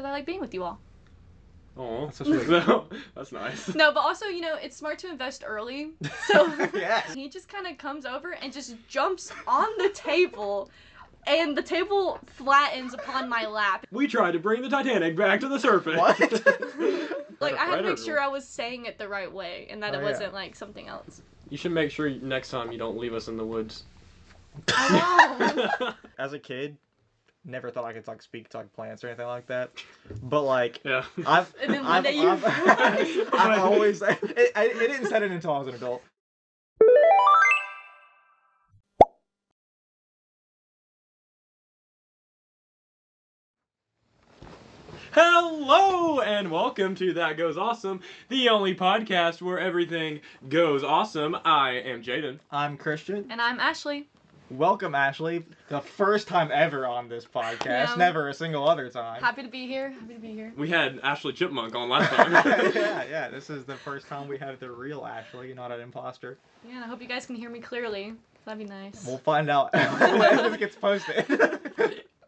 because I like being with you all. Oh, that's so sweet. That's nice. No, but also, it's smart to invest early. So Yes. he just kind of comes over and just jumps on the table, and the table flattens upon my lap. We tried to bring the Titanic back to the surface. What? Like, I had to Right, make sure I was saying it the right way, and that it wasn't, like, something else. You should make sure next time you don't leave us in the woods. I know. As a kid, never thought I could like speak to like plants or anything like that. But like, Yeah. And then one day you I've always it didn't set in until I was an adult. Hello and welcome to That Goes Awesome, the only podcast where everything goes awesome. I am Jayden. I'm Christian. And I'm Ashley. Welcome, Ashley. The first time ever on this podcast. Yeah. Never a single other time. Happy to be here. Happy to be here. We had Ashley Chipmunk on last time. yeah. This is the first time we have the real Ashley, not an imposter. Yeah, and I hope you guys can hear me clearly. That'd be nice. We'll find out when this gets posted.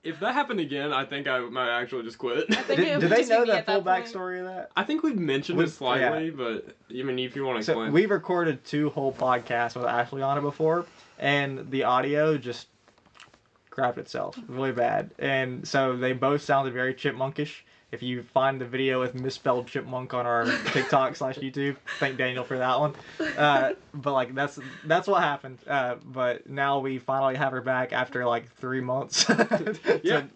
If that happened again, I think I might actually just quit. I think it Did would they just be know me the at full that point. backstory of that? I think we've mentioned it slightly, but I mean, if you want to So explain. we've recorded 2 whole podcasts with Ashley on it before, and the audio just crapped itself really bad. And so they both sounded very chipmunkish. If you find the video with misspelled chipmunk on our TikTok/YouTube, thank Daniel for that one. But like that's what happened. But now we finally have her back after like 3 months to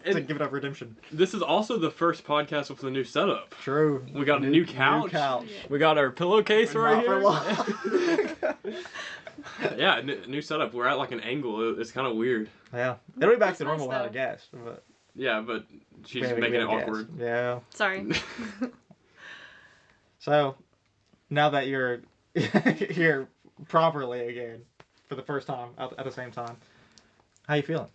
give it up redemption. This is also the first podcast with a new setup. True. We got a new couch. Yeah. We got our pillowcase right Not for here. long. Yeah, new setup. We're at like an angle. It's kind of weird. Yeah, it'll be back That's to normal nice, without a though. guest. But Yeah, but she's we making it have a guest. awkward. Yeah. Sorry. So, now that you're here properly again for the first time at the same time, how you feeling?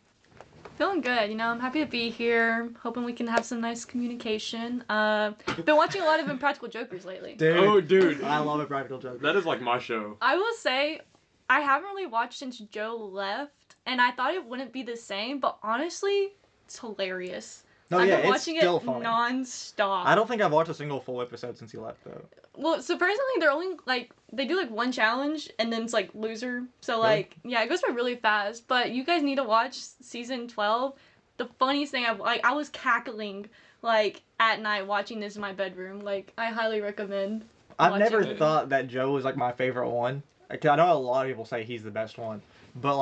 Feeling good, I'm happy to be here. Hoping we can have some nice communication. Been watching a lot of Impractical Jokers lately. Dude. I love a practical joke. That is like my show. I will say, I haven't really watched since Joe left, and I thought it wouldn't be the same, but honestly, it's hilarious. No, I've yeah, been it's watching still it funny. non-stop. I don't think I've watched a single full episode since he left though. Well, surprisingly, they're only, they do, one challenge, and then it's, loser. So, Really? yeah, it goes by really fast. But you guys need to watch season 12. The funniest thing, I was cackling, at night watching this in my bedroom. I highly recommend I've watching never it. thought that Joe was, my favorite one. I know a lot of people say he's the best one. But,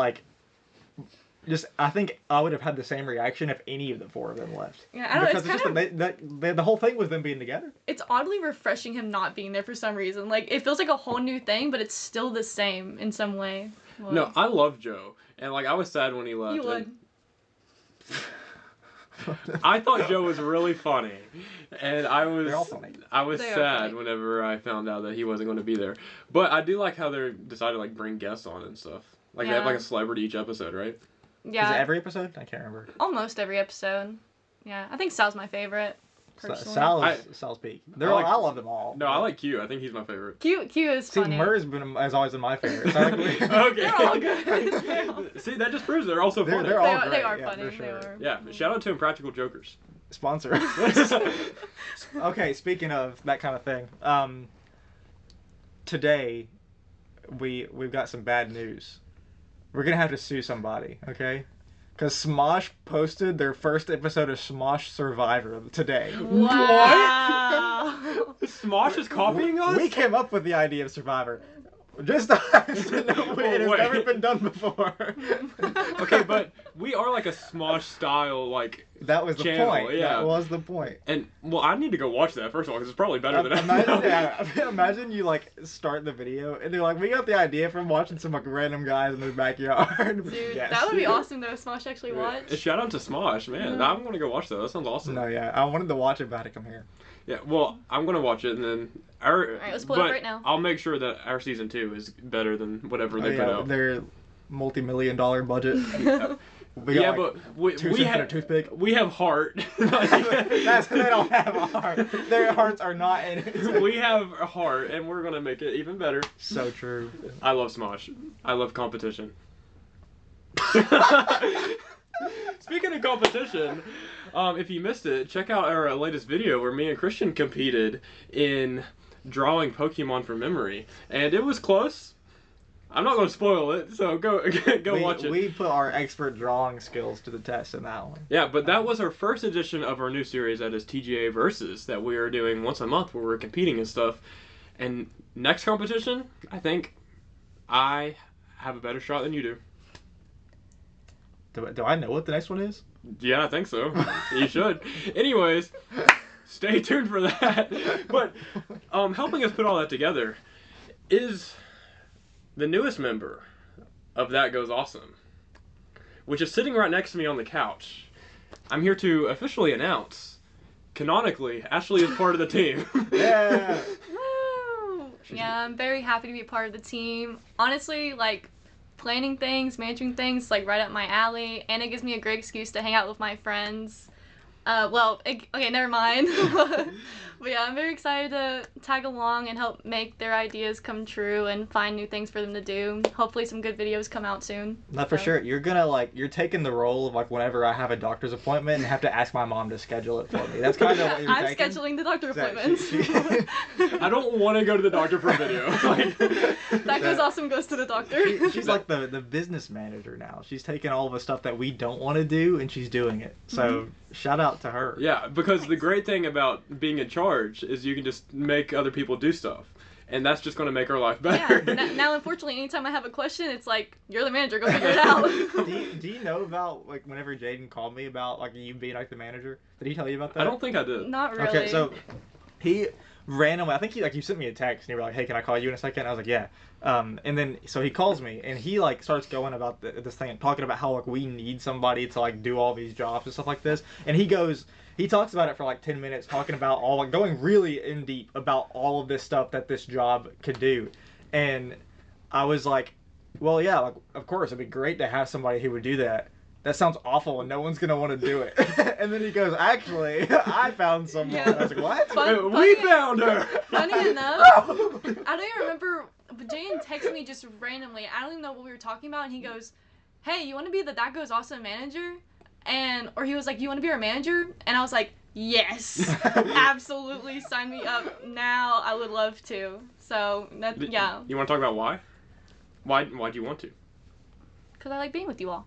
I think I would have had the same reaction if any of the 4 of them left. Yeah, I don't know, Because it's the whole thing was them being together. It's oddly refreshing him not being there for some reason. It feels like a whole new thing, but it's still the same in some way. No, I love Joe. And, I was sad when he left. You would. I thought Joe was really funny. And I was They're all funny. I was They are sad funny. whenever I found out that he wasn't going to be there. But I do like how they decided to, bring guests on and stuff. They have, Yeah. a celebrity each episode, right? Yeah. Is it every episode? I can't remember. Almost every episode. Yeah, I think Sal's my favorite. Personally. Sal's peak. I love them all. No, I like Q. I think he's my favorite. Q is See, funny. has always been my favorite. So Okay. They're all good. They're all- See, that just proves they're also funny. They're all They great. are Yeah, funny. for sure. They are. Yeah, shout out to Impractical Jokers. Sponsor. Okay, speaking of that kind of thing, today we've got some bad news. We're gonna have to sue somebody, okay? Because Smosh posted their first episode of Smosh Survivor today. Wow. Smosh is copying us? We came up with the idea of Survivor. Just us. It has wait. never been done before. Okay, but we are a Smosh style, That was the channel, point. yeah. That was the point. And, well, I need to go watch that, first of all, because it's probably better than Imagine you start the video and they're we got the idea from watching some random guys in their backyard. Dude, Yes. that would be awesome though. Smosh actually watched. Shout out to Smosh, man. Yeah. I'm going to go watch that. That sounds awesome. No, yeah, I wanted to watch it, but I had to come here. Yeah, well, I'm going to watch it, and then... Alright, let's pull it up right now. I'll make sure that our season 2 is better than whatever they put out. Their multi-million-dollar budget. We got, But we 2 cents and a have toothpick. we have heart. They don't have a heart. Their hearts are not in it. We have a heart, and we're gonna make it even better. So true. I love Smosh. I love competition. Speaking of competition, if you missed it, check out our latest video where me and Christian competed in drawing Pokemon from memory, and it was close. I'm not going to spoil it, so go watch it. We put our expert drawing skills to the test in that one. Yeah, but that was our first edition of our new series that is TGA Versus that we are doing once a month where we're competing and stuff. And next competition, I think I have a better shot than you do. Do I know what the next one is? Yeah, I think so. You should. Anyways, stay tuned for that. But helping us put all that together is the newest member of That Goes Awesome, which is sitting right next to me on the couch. I'm here to officially announce, canonically, Ashley is part of the team. Yeah! Woo! Yeah, I'm very happy to be part of the team. Honestly, like, planning things, managing things, like, right up my alley, and it gives me a great excuse to hang out with my friends. Okay, never mind. But yeah, I'm very excited to tag along and help make their ideas come true and find new things for them to do. Hopefully some good videos come out soon. No, for sure. You're taking the role of, like, whenever I have a doctor's appointment and have to ask my mom to schedule it for me. That's kind of what you're I'm taking. scheduling the doctor appointments. I don't want to go to the doctor for a video. That Goes Awesome goes to the doctor. She's like the business manager now. She's taking all the stuff that we don't want to do and she's doing it. So shout out to her. Yeah, because the great thing about being in charge is you can just make other people do stuff. And that's just going to make our life better. Yeah, now unfortunately, anytime I have a question, it's like, you're the manager, go figure it out. Do you know about, like, whenever Jayden called me about, like, you being, like, the manager? Did he tell you about that? I don't think I did. Not really. Okay, so he randomly, I think you sent me a text and you were like, hey, can I call you in a second? I was like, yeah. And then, so he calls me and he, like, starts going about this thing and talking about how, like, we need somebody to, like, do all these jobs and stuff like this. And he talks about it for like 10 minutes, talking about all, like, going really in deep about all of this stuff that this job could do. And I was like, well, yeah, like, of course, it'd be great to have somebody who would do that. That sounds awful and no one's going to want to do it. And then he goes, actually, I found someone. Yeah. I was like, what? We found her! Funny enough, I don't even remember, but Jayden texted me just randomly. I don't even know what we were talking about, and he goes, hey, you want to be the That Goes Awesome manager? Or he was like, you want to be our manager? And I was like, yes, absolutely, sign me up now. I would love to. So, yeah. You want to talk about why? Why do you want to? Because I like being with you all.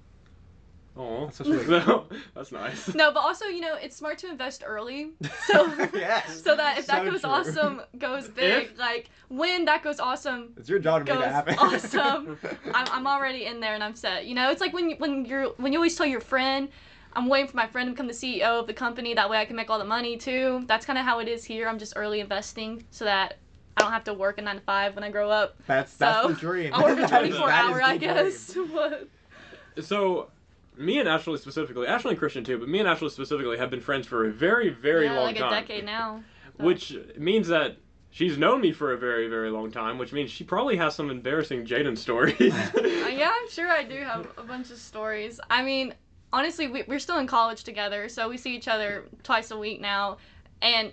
Oh, That's so sweet. that's nice. No, but also, it's smart to invest early. So, Yes. so that if That So Goes true. Awesome goes big, like, when That Goes Awesome It's your job to make goes that happen. awesome, I'm already in there and I'm set. It's like when you always tell your friend, I'm waiting for my friend to become the CEO of the company, that way I can make all the money too. That's kind of how it is here. I'm just early investing so that I don't have to work a 9 to 5 when I grow up. That's the dream. I'll work a That is 24 the hour, I dream. guess. But So, me and Ashley specifically, Ashley and Christian too, but me and Ashley specifically have been friends for a very, very long like time. a decade now. So. Which means that she's known me for a very, very long time, which means she probably has some embarrassing Jayden stories. Yeah, I'm sure I do have a bunch of stories. I mean, honestly, we're still in college together, so we see each other twice a week now, and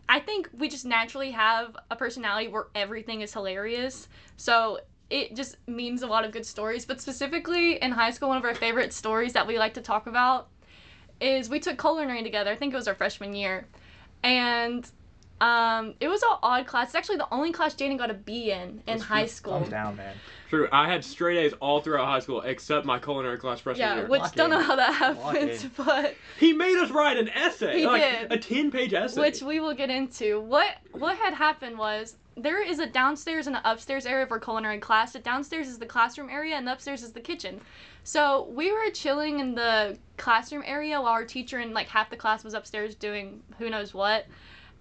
I think we just naturally have a personality where everything is hilarious, so it just means a lot of good stories. But specifically in high school, one of our favorite stories that we like to talk about is we took culinary together. I think it was our freshman year, and it was an odd class. It's actually the only class Jayden got a B in high school. Thumbs down, man. True, I had straight A's all throughout high school except my culinary class freshman Yeah, year. which Lock don't in. know how that Lock happened, in. but He made us write an essay. He like did. a 10-page essay. which we will get into. What had happened was there is a downstairs and an upstairs area for culinary class. The downstairs is the classroom area and the upstairs is the kitchen. So we were chilling in the classroom area while our teacher and like half the class was upstairs doing who knows what.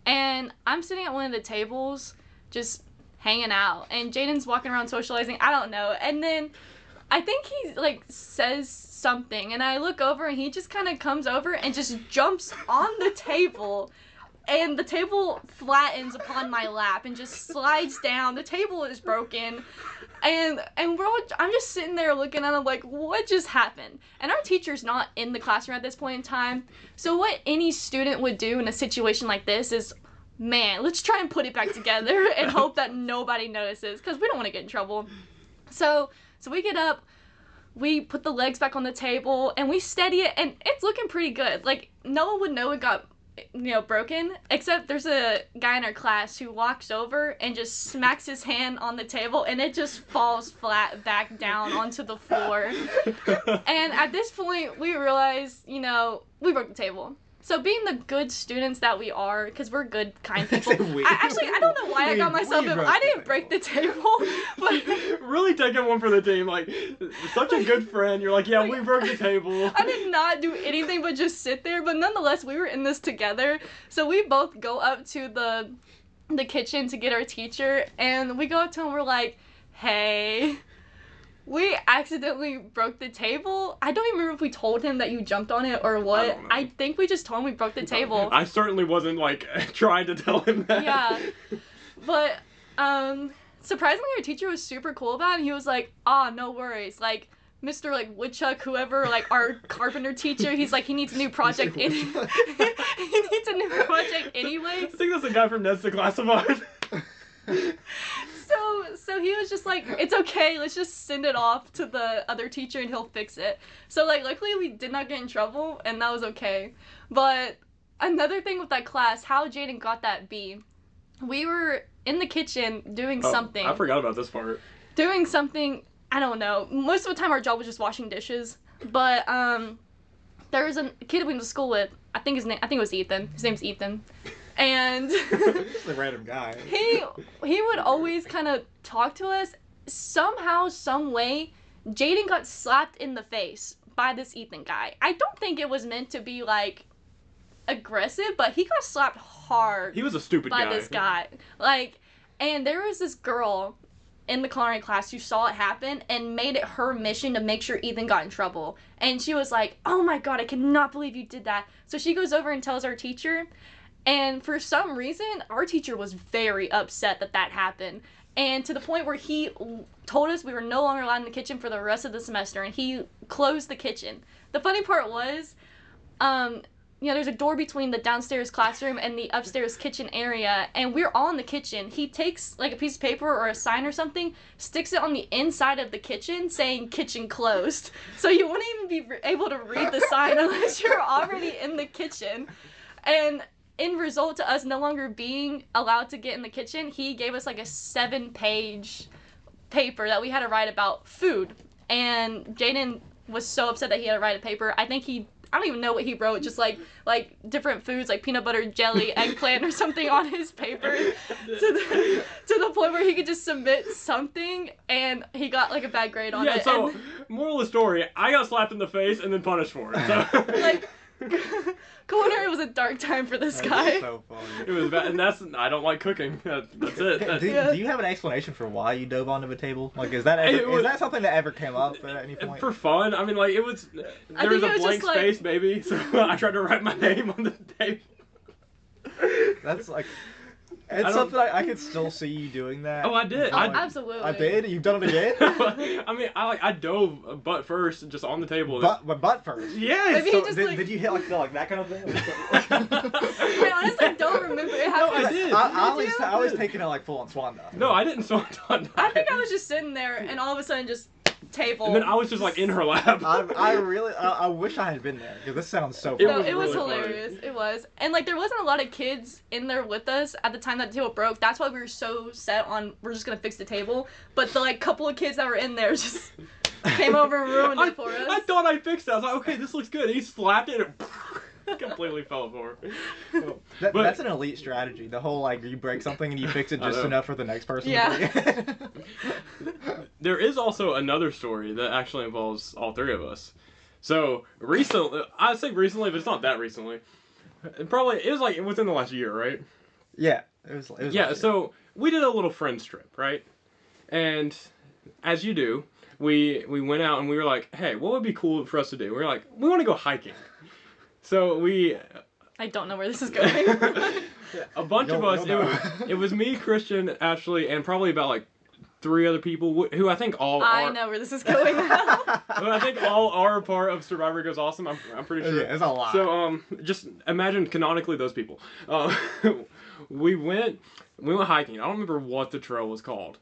And I'm sitting at one of the tables just hanging out, and Jayden's walking around socializing, I don't know. And then I think he like says something, and I look over and he just kind of comes over and just jumps on the table, and the table flattens upon my lap and just slides down. The table is broken. And I'm just sitting there looking at him like, what just happened? And our teacher's not in the classroom at this point in time. So what any student would do in a situation like this is, man, let's try and put it back together and hope that nobody notices, because we don't want to get in trouble. So we get up, we put the legs back on the table and we steady it, and it's looking pretty good. Like, no one would know it got, broken, except there's a guy in our class who walks over and just smacks his hand on the table, and it just falls flat back down onto the floor. And at this point, we realized, we broke the table. So being the good students that we are, because we're good, kind people. I don't know why I got myself in. I didn't break the table, but really taking one for the team. Like, such a good friend. You're like, yeah, we broke the table. I did not do anything but just sit there. But nonetheless, we were in this together. So we both go up to the kitchen to get our teacher, and we go up to him. We're like, hey, we accidentally broke the table. I don't even remember if we told him that you jumped on it or what. I think we just told him we broke the table. I certainly wasn't, like, trying to tell him that. Yeah. But, surprisingly, our teacher was super cool about it. And he was like, no worries. Like, Mr. like Woodchuck, whoever, like our carpenter teacher, he's like, he needs a new project. He needs a new project anyway. I think that's a guy from Ned's Classified. So he was just like, it's okay, let's just send it off to the other teacher and he'll fix it. So, like, luckily we did not get in trouble, and that was okay. But another thing with that class, how Jayden got that B, we were in the kitchen doing something. I forgot about this part. Doing something, I don't know. Most of the time our job was just washing dishes. But, there was a kid we went to school with, I think it was Ethan. His name's Ethan. And just a random guy. He would always kind of talk to us. Somehow, some way, Jayden got slapped in the face by this Ethan guy. I don't think it was meant to be, like, aggressive, but he got slapped hard. He was a stupid guy. By this guy. Like, and there was this girl in the culinary class who saw it happen and made it her mission to make sure Ethan got in trouble. And she was like, oh my god, I cannot believe you did that. So she goes over and tells our teacher. And for some reason, our teacher was very upset that happened. And to the point where he told us we were no longer allowed in the kitchen for the rest of the semester, and he closed the kitchen. The funny part was, there's a door between the downstairs classroom and the upstairs kitchen area, and we're all in the kitchen. He takes, like, a piece of paper or a sign or something, sticks it on the inside of the kitchen saying kitchen closed. So you wouldn't even be able to read the sign unless you're already in the kitchen. And in result to us no longer being allowed to get in the kitchen, he gave us like a 7-page paper that we had to write about food. And Jayden was so upset that he had to write a paper. I don't even know what he wrote, just like different foods like peanut butter, jelly, eggplant or something on his paper to the point where he could just submit something, and he got like a bad grade on it. Yeah, so moral of the story, I got slapped in the face and then punished for it. So. Like, culinary was a dark time for this guy. That's so funny. It was bad, and I don't like cooking. That's it. Do you have an explanation for why you dove onto the table? Like, is that something that ever came up at any point? For fun. I mean, like, there was a blank space, maybe, so I tried to write my name on the table. That's like... It's something I could still see you doing that. Oh, I did. Absolutely. I did? You've done it again? I mean, I dove butt first, just on the table. Butt first? Yes! So did you hit like that kind of thing? I honestly don't remember it happening. No, I did. I was taking it like full on swan dive. No, I didn't swan dive. I think I was just sitting there, and all of a sudden just... table. And then I was just like in her lap. I wish I had been there, because this sounds so funny. It was really hilarious. Funny. It was. And like there wasn't a lot of kids in there with us at the time that the table broke. That's why we were so set on we're just gonna fix the table. But the like couple of kids that were in there just came over and ruined it for us. I thought I fixed it. I was like, okay, this looks good. And he slapped it and completely fell apart. That's an elite strategy. The whole like you break something and you fix it just enough for the next person. Yeah. To break it. There is also another story that actually involves all three of us. So recently, I say recently, but it's not that recently. It was like within the last year, right? Yeah, it was. Yeah, so we did a little friends trip, right? And as you do, we went out and we were like, hey, what would be cool for us to do? We were like, we want to go hiking. So I don't know where this is going. A bunch of us. It was me, Christian, Ashley, and probably about like 3 other people who I think all I know where this is going now. Who I think all are a part of Survivor Goes Awesome. I'm pretty sure. Yeah, it's a lot. So just imagine canonically those people. We went hiking. I don't remember what the trail was called.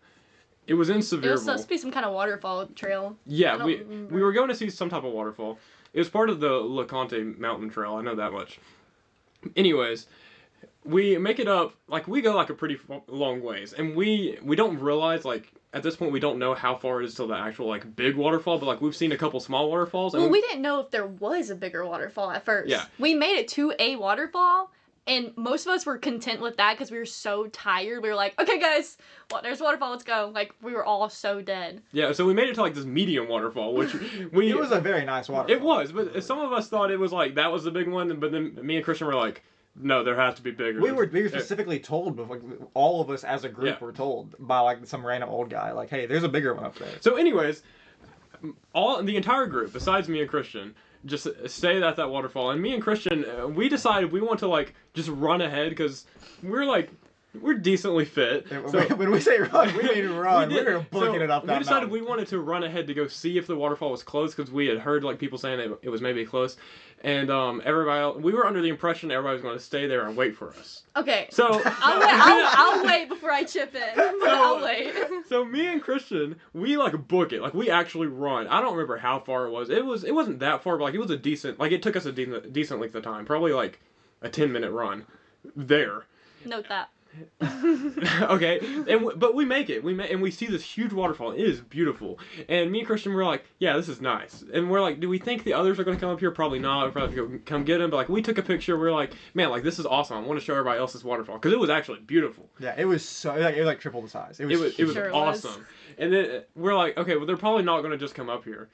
It was in It was Sevierville. supposed to be some kind of waterfall trail. I Yeah, don't we remember. were going to see some type of waterfall. It was part of the LeConte Mountain Trail. I know that much. Anyways, we make it up. Like we go like a pretty long ways, and we don't realize like at this point we don't know how far it is till the actual like big waterfall. But like we've seen a couple small waterfalls. And Well, we didn't know if there was a bigger waterfall at first. Yeah. We made it to a waterfall, and most of us were content with that because we were so tired. We were like, okay, guys, well, there's a waterfall, let's go. Like, we were all so dead. Yeah, so we made it to like this medium waterfall, which we. It was a very nice waterfall. It was, but some of us thought it was like that was the big one, but then me and Christian were like, no, there has to be bigger. We were specifically told, like, all of us as a group Yeah. were told by like some random old guy, like, hey, there's a bigger one up there. So, anyways, the entire group, besides me and Christian, just stayed at that waterfall, and me and Christian, we decided we want to like just run ahead because we're decently fit. So, When we say run, we mean run. we We're did. booking So it up that we decided mountain. we wanted to run ahead to go see if the waterfall was closed because we had heard like people saying that it was maybe close, and everybody else, we were under the impression everybody was going to stay there and wait for us. Okay. So I'll wait before I chip in. I'll wait. So me and Christian, we like book it, like we actually run. I don't remember how far it was. It wasn't that far, but like it was a decent, like it took us a decent length of time, probably like a 10-minute run there. Note that. Okay, but we make it. And we see this huge waterfall. It is beautiful. And me and Christian were like, yeah, this is nice. And we're like, do we think the others are going to come up here? Probably not. We'll probably have to go come get them. But like we took a picture. We're like, man, like this is awesome. I want to show everybody else this waterfall because it was actually beautiful. Yeah, it was so it was like triple the size. It was Sure it was. awesome. And then we're like, okay, well they're probably not going to just come up here.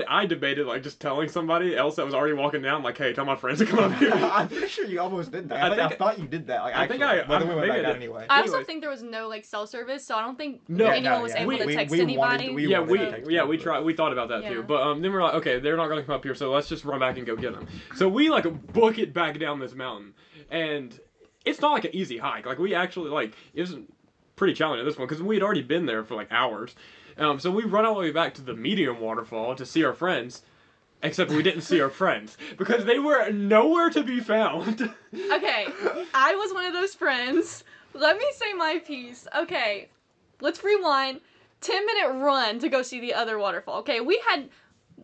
I debated like just telling somebody else that was already walking down, like, hey, tell my friends to come up here. I'm pretty sure you almost did that. I thought you did that. Like, I think actually, I- but then we went maybe back I down did. anyway. I also Anyways. think there was no like cell service, so I don't think No. anyone was able to text anybody. We Yeah, wanted to text people, we but- tried. We thought about that Yeah. too. But then we're like, okay, they're not gonna come up here, so let's just run back and go get them. So we like book it back down this mountain, and it's not like an easy hike. Like we actually like it was pretty challenging at this one because we had already been there for like hours. So we run all the way back to the medium waterfall to see our friends. Except we didn't see our friends because they were nowhere to be found. Okay, I was one of those friends. Let me say my piece. Okay, let's rewind. 10-minute run to go see the other waterfall. Okay,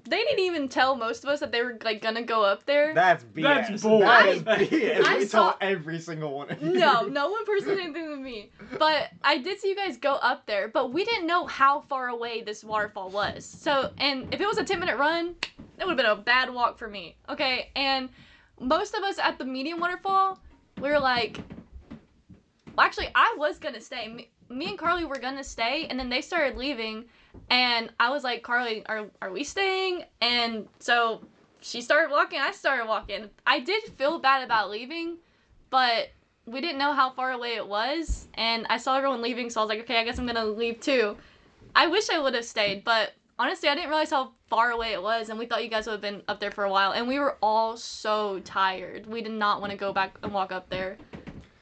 they didn't even tell most of us that they were like gonna go up there. That's BS. That's bull. That is BS. I We saw- told every single one of you. No one person said anything to me. But I did see you guys go up there, but we didn't know how far away this waterfall was. So, and if it was a 10-minute run, it would have been a bad walk for me. Okay, and most of us at the medium waterfall, we were like, well, actually, I was gonna stay. Me and Carly were gonna stay, and then they started leaving, and I was like, Carly, are we staying? And so she started walking, I started walking. I did feel bad about leaving, but we didn't know how far away it was, and I saw everyone leaving, so I was like, okay, I guess I'm gonna leave too. I wish I would have stayed, but honestly, I didn't realize how far away it was, and we thought you guys would have been up there for a while, and we were all so tired. We did not want to go back and walk up there.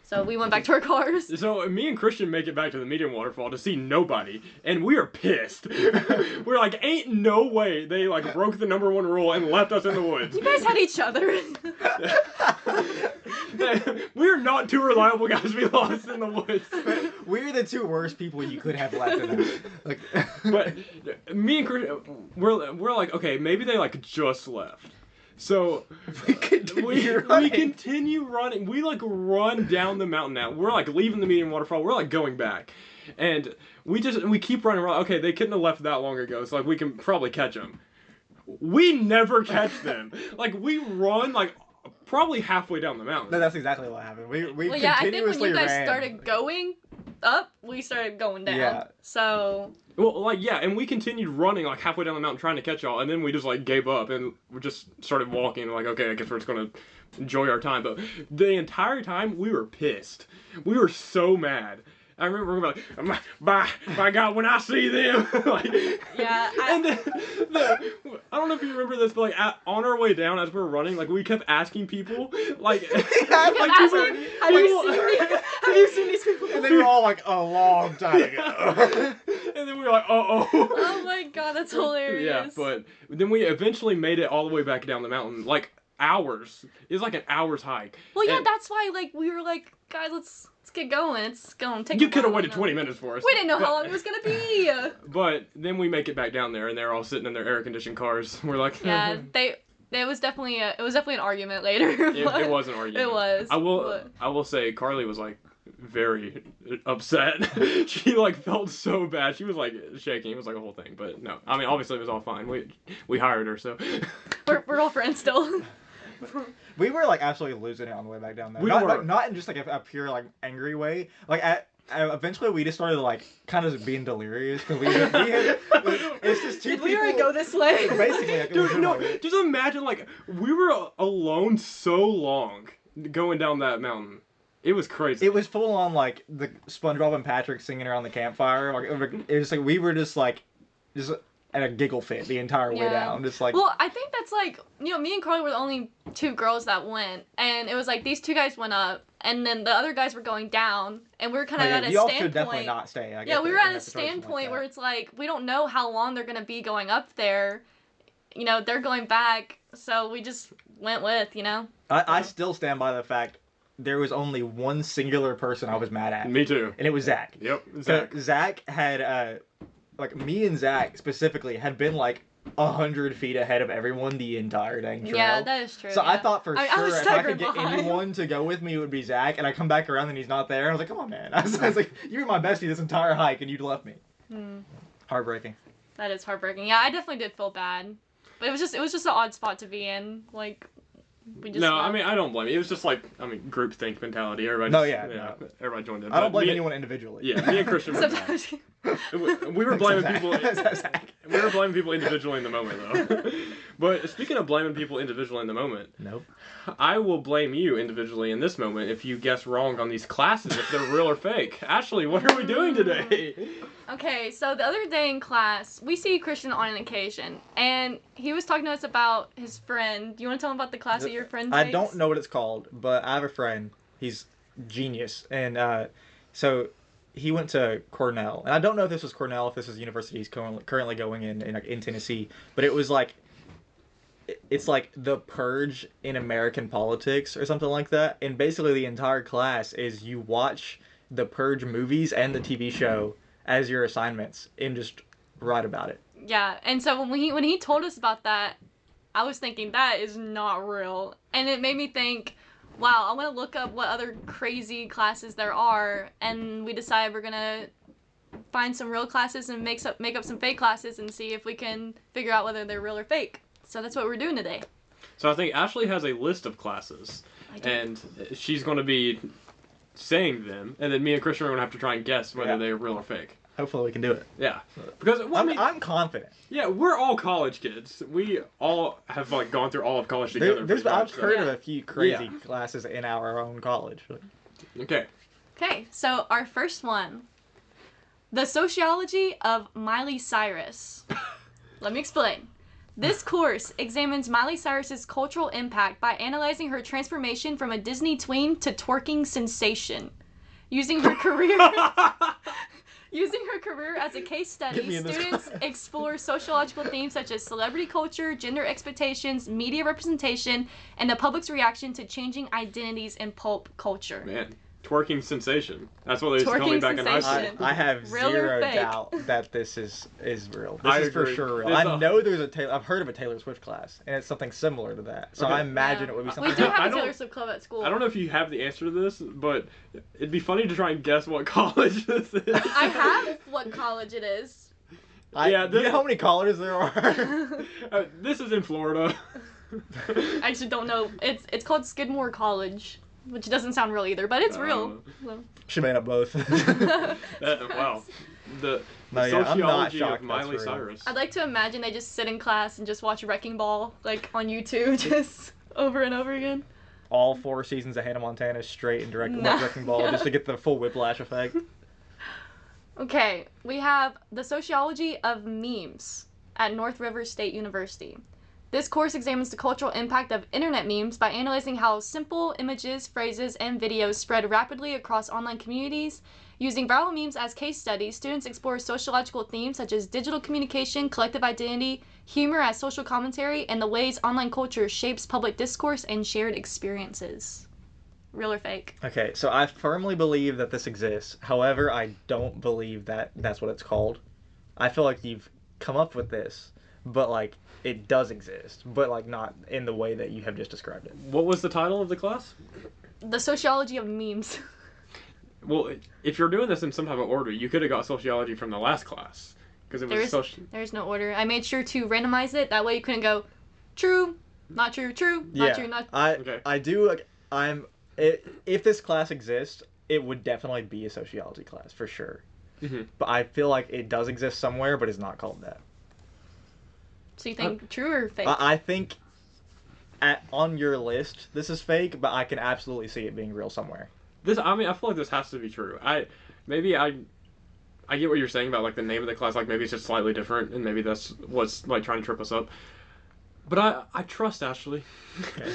So we went back to our cars. So me and Christian make it back to the medium waterfall to see nobody, and we are pissed. We're like, ain't no way they like broke the #1 rule and left us in the woods. You guys had each other. We're not two reliable guys to be lost in the woods. We're the two worst people you could have left in there. Like, But me and Christian, we're like, okay, maybe they like just left. So we continue we running. continue running. We like run down the mountain now. We're like leaving the medium waterfall. We're like going back, and we keep running. We're like, okay, they couldn't have left that long ago. So like we can probably catch them. We never catch them. Like we run like probably halfway down the mountain. No, that's exactly what happened. We Well, yeah, I think when continuously you guys ran. started going up, we started going down. Yeah. So Well, like, yeah, and we continued running, like, halfway down the mountain trying to catch y'all, and then we just, like, gave up, and we just started walking, like, okay, I guess we're just gonna enjoy our time, but the entire time, we were pissed. We were so mad. I remember we were like, by God, when I see them, like, yeah, and then, I don't know if you remember this, but, like, on our way down, as we were running, like, we kept asking people, like, Yeah, like, Ask people, me, have you seen these people? And they were all like a long time ago. and then we were like, uh-oh. Oh my God, that's hilarious. Yeah, but then we eventually made it all the way back down the mountain. Like, hours. It was like an hour's hike. Well, yeah, And that's why like we were like, guys, let's get going. It's going to take. you a could have while, waited 20 minutes for us. We didn't know but, how long it was gonna be. But then we make it back down there, and they're all sitting in their air-conditioned cars. We're like, Yeah, it was definitely an argument later. it was an argument. It was. I will say Carly was like very upset. She like felt so bad. She was like shaking. It was like a whole thing. But no, I mean obviously it was all fine. We hired her, so We're all friends still. We were like absolutely losing it on the way back down there. We not, were. like, not in just like a pure like angry way. Like eventually we just started like kind of being delirious because we had it's just two Did we people. already go this way? Basically, like, dude, no, legitimately. just imagine like we were alone so long going down that mountain. It was crazy. It was full on like the SpongeBob and Patrick singing around the campfire. Like it was like we were just at a giggle fit the entire way down. Just like Well, I think that's like, you know, me and Carly were the only two girls that went, and it was like these two guys went up, and then the other guys were going down, and we were kind of at a y'all standpoint. should definitely not stay. I Yeah, guess, we were in at a that situation like standpoint that. where it's like we don't know how long they're gonna be going up there. You know, they're going back, so we just went with, you know. I still stand by the fact there was only one singular person I was mad at, Me too. and it was Zach. Yep. So Zach. Zach had like me and Zach specifically had been like 100 feet ahead of everyone the entire dang trail. Yeah, that is true. So yeah. I thought for I sure was if I staggering could get behind. anyone to go with me, it would be Zach. And I come back around and he's not there. I was like, come on, man. I was like, you were my bestie this entire hike and you'd left me. Heartbreaking. That is heartbreaking. Yeah, I definitely did feel bad, but it was just an odd spot to be in. Like, we just. No, left. I mean I don't blame you. It was just like groupthink mentality. Everybody. No, just, yeah, Everybody joined in. I don't But blame me- anyone individually. Yeah, me and Christian were Sometimes. we were blaming Zach. people. Zach. We were blaming people individually in the moment, though. But speaking of blaming people individually in the moment, Nope. I will blame you individually in this moment if you guess wrong on these classes, if they're real or fake. Ashley, what are we doing today? Okay, so the other day in class, we see Christian on an occasion, and he was talking to us about his friend. Do you want to tell him about the class that your friend takes? I don't know what it's called, but I have a friend. He's genius. And so he went to Cornell. And I don't know if this was Cornell, if this is university he's currently going in Tennessee. But it was like, it's like the purge in American politics or something like that. And basically the entire class is you watch the purge movies and the TV show as your assignments and just write about it. Yeah, and so when he told us about that, I was thinking that is not real, and it made me think, wow, I want to look up what other crazy classes there are, and we decided we're gonna find some real classes and make up some fake classes and see if we can figure out whether they're real or fake. So that's what we're doing today. So I think Ashley has a list of classes, and she's going to be saying them, and then me and Christian are going to have to try and guess whether they're real or fake. Hopefully we can do it. Yeah, because well, I mean, I'm confident. yeah, we're all college kids. We all have like gone through all of college together. I've heard of Yeah. a few crazy classes in our own college. Okay. Okay, so our first one, the sociology of Miley Cyrus. Let me explain. This course examines Miley Cyrus's cultural impact by analyzing her transformation from a Disney tween to twerking sensation. Using her career as a case Get study, me in this students class. explore sociological themes such as celebrity culture, gender expectations, media representation, and the public's reaction to changing identities in pulp culture. Man, twerking sensation. That's what they used to call me Twerking back in high sensation. school. I have Real or zero fake? doubt that this is real. This I is for agree. sure real. There's I a- know there's a Taylor. I've heard of a Taylor Swift class, and it's something similar to that. So Okay. I imagine Yeah. it would be We something. do I have a don't- Taylor Swift club at school. I don't know if you have the answer to this, but it'd be funny to try and guess what college this is. I have what college it is. Yeah, Do you know how many colors there are? This is in Florida. I actually don't know. It's called Skidmore College, which doesn't sound real either, but it's real. She made up both. Wow. The No, yeah, I'm not sociology shocked of that's Miley real. Cyrus. I'd like to imagine they just sit in class and just watch Wrecking Ball, like, on YouTube, just over and over again. All 4 seasons of Hannah Montana straight and direct No. wrecking ball just to get the full whiplash effect. Okay, we have the sociology of memes at North River State University. This course examines the cultural impact of internet memes by analyzing how simple images, phrases, and videos spread rapidly across online communities. Using viral memes as case studies, students explore sociological themes such as digital communication, collective identity, humor as social commentary, and the ways online culture shapes public discourse and shared experiences. Real or fake? Okay, so I firmly believe that this exists. However, I don't believe that that's what it's called. I feel like you've come up with this, but like it does exist, but like not in the way that you have just described it. What was the title of the class? The sociology of memes. Well, if you're doing this in some type of order, you could have got sociology from the last class. Because it was There's no order. I made sure to randomize it. That way you couldn't go true, not true, true, not true, not Okay. I do, like, if this class exists, it would definitely be a sociology class, for sure. Mm-hmm. But I feel like it does exist somewhere, but it's not called that. So you think true or fake? I think on your list, this is fake, but I can absolutely see it being real somewhere. I feel like this has to be true. I get what you're saying about like the name of the class, like maybe it's just slightly different, and maybe that's what's like trying to trip us up. But I trust Ashley. Okay.